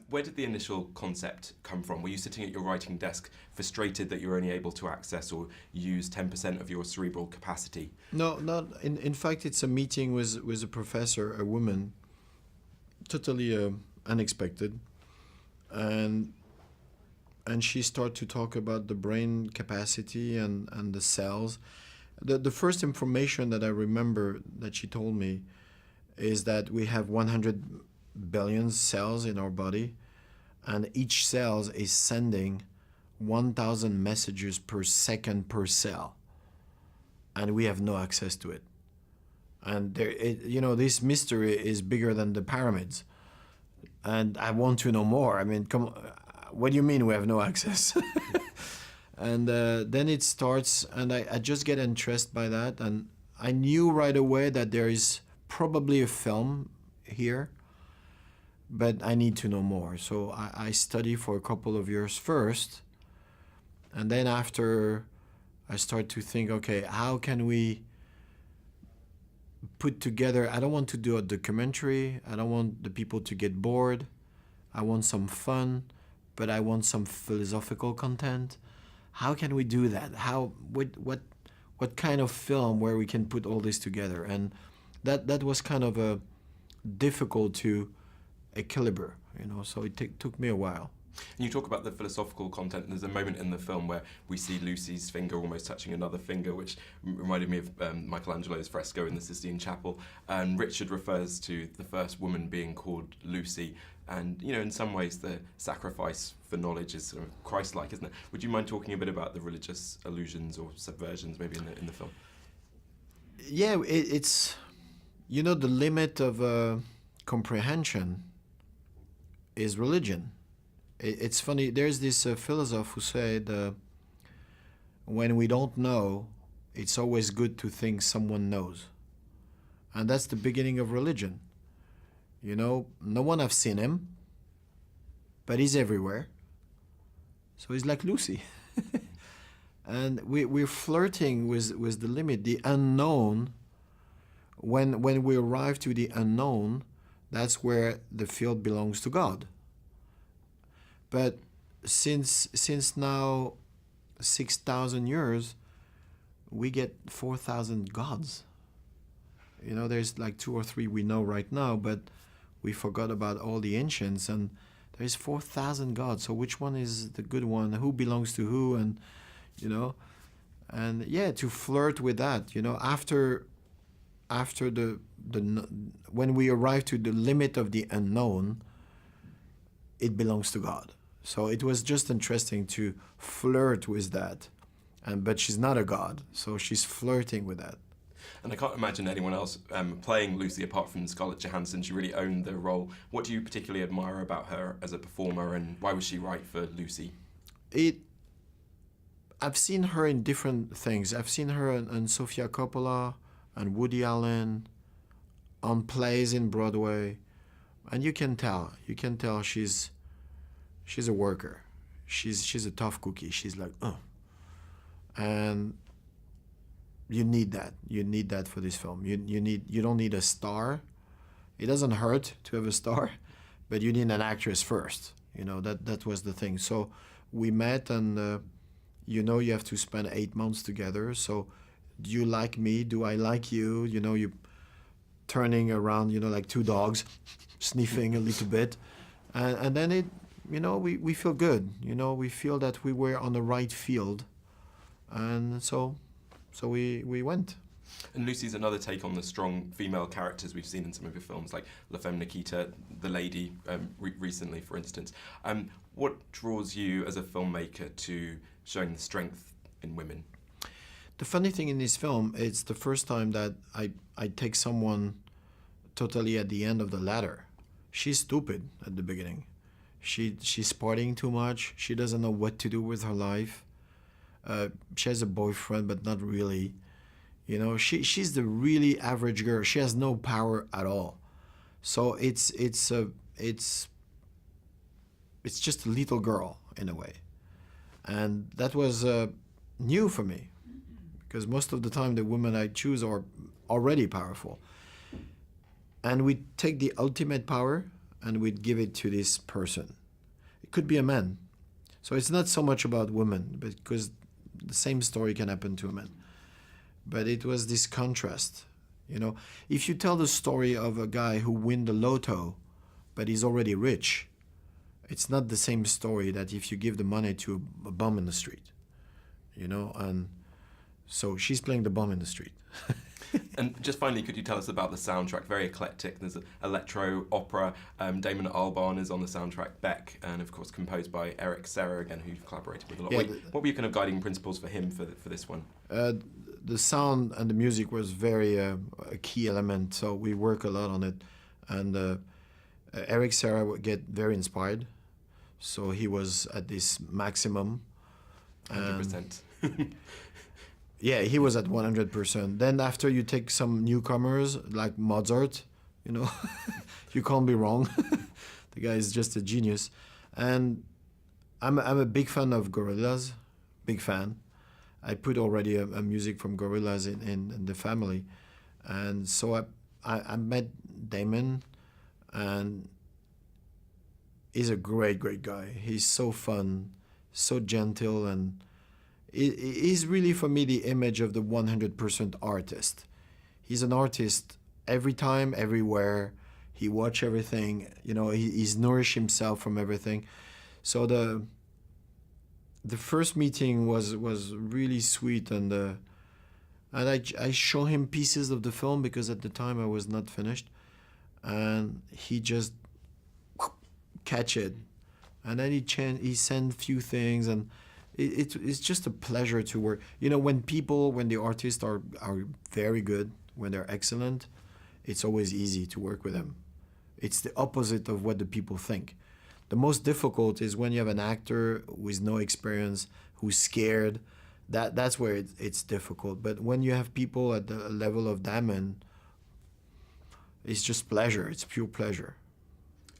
Where did the initial concept come from? Were you sitting at your writing desk frustrated that you were only able to access or use 10% of your cerebral capacity? No, not in fact. It's a meeting with a professor, a woman, totally unexpected, and she started to talk about the brain capacity and the cells. The first information that I remember that she told me is that we have 100 billion cells in our body, and each cell is sending 1,000 messages per second per cell, and we have no access to it. And this mystery is bigger than the pyramids, and I want to know more. I mean, what do you mean we have no access? And then it starts, and I just get interested by that, and I knew right away that there is probably a film here, but I need to know more. So I study for a couple of years first, and then after I start to think, okay, how can we put together, I don't want to do a documentary, I don't want the people to get bored, I want some fun, but I want some philosophical content. How can we do that? What kind of film where we can put all this together? And that was kind of a difficult to equilibrate, so it took me a while. And you talk about the philosophical content, and there's a moment in the film where we see Lucy's finger almost touching another finger, which reminded me of Michelangelo's fresco in the Sistine Chapel. And Richard refers to the first woman being called Lucy, and in some ways the sacrifice for knowledge is sort of Christ-like, isn't it? Would you mind talking a bit about the religious allusions or subversions maybe in the film? Yeah, it's the limit of comprehension is religion. It's funny, there's this philosopher who said, when we don't know, it's always good to think someone knows. And that's the beginning of religion. No one have seen him, but he's everywhere. So he's like Lucy. And we're flirting with the limit, the unknown. When we arrive to the unknown, that's where the field belongs to God. But since now 6,000 years, we get 4,000 gods. There's like 2 or 3 we know right now, but we forgot about all the ancients, and there's 4,000 gods. So which one is the good one? Who belongs to who? And and yeah, to flirt with that. After when we arrive to the limit of the unknown, it belongs to God. So it was just interesting to flirt with that, but she's not a god, so she's flirting with that. And I can't imagine anyone else playing Lucy apart from Scarlett Johansson. She really owned the role. What do you particularly admire about her as a performer, and why was she right for Lucy? I've seen her in different things. I've seen her on Sofia Coppola and Woody Allen, on plays in Broadway, and you can tell she's a worker. She's a tough cookie. She's like, and you need that. You need that for this film. You don't need a star. It doesn't hurt to have a star, but you need an actress first. That was the thing. So we met, and you have to spend 8 months together. So do you like me? Do I like you? You turning around, like 2 dogs, sniffing a little bit, and then we feel good. We feel that we were on the right field, and so we went. And Lucy's another take on the strong female characters we've seen in some of your films, like La Femme Nikita, The Lady, recently, for instance. What draws you as a filmmaker to showing the strength in women? The funny thing in this film, it's the first time that I take someone totally at the end of the ladder. She's stupid at the beginning. She's partying too much. She doesn't know what to do with her life. She has a boyfriend, but not really. She's the really average girl. She has no power at all. So it's just a little girl in a way, and that was new for me, because most of the time the women I choose are already powerful. And we take the ultimate power and we'd give it to this person. It could be a man. So it's not so much about women, because the same story can happen to a man. But it was this contrast. If you tell the story of a guy who win the lotto, but he's already rich, it's not the same story that if you give the money to a bum in the street. And so she's playing the bum in the street. And just finally, could you tell us about the soundtrack? Very eclectic. There's electro, opera. Damon Albarn is on the soundtrack, Beck, and of course composed by Eric Serra, again, who you've collaborated with a lot. Yeah, what were your kind of guiding principles for him for this one? The sound and the music was very a key element, so we work a lot on it. And Eric Serra would get very inspired, so he was at this maximum. 100%. Yeah, he was at 100%. Then after you take some newcomers like Mozart, you can't be wrong. The guy is just a genius. And I'm a big fan of Gorillaz, big fan. I put already a music from Gorillaz in the family. And so I met Damon, and he's a great, great guy. He's so fun, so gentle, and he's really, for me, the image of the 100% artist. He's an artist every time, everywhere. He watch everything. He's nourished himself from everything. So the first meeting was really sweet, and I show him pieces of the film because at the time I was not finished, and he just catch it, and then he sent few things, and it's just a pleasure to work. When the artists are very good, when they're excellent, it's always easy to work with them. It's the opposite of what the people think. The most difficult is when you have an actor with no experience, who's scared. That's where it's difficult. But when you have people at the level of Damon, it's just pleasure. It's pure pleasure.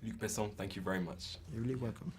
Luc Besson, thank you very much. You're really welcome.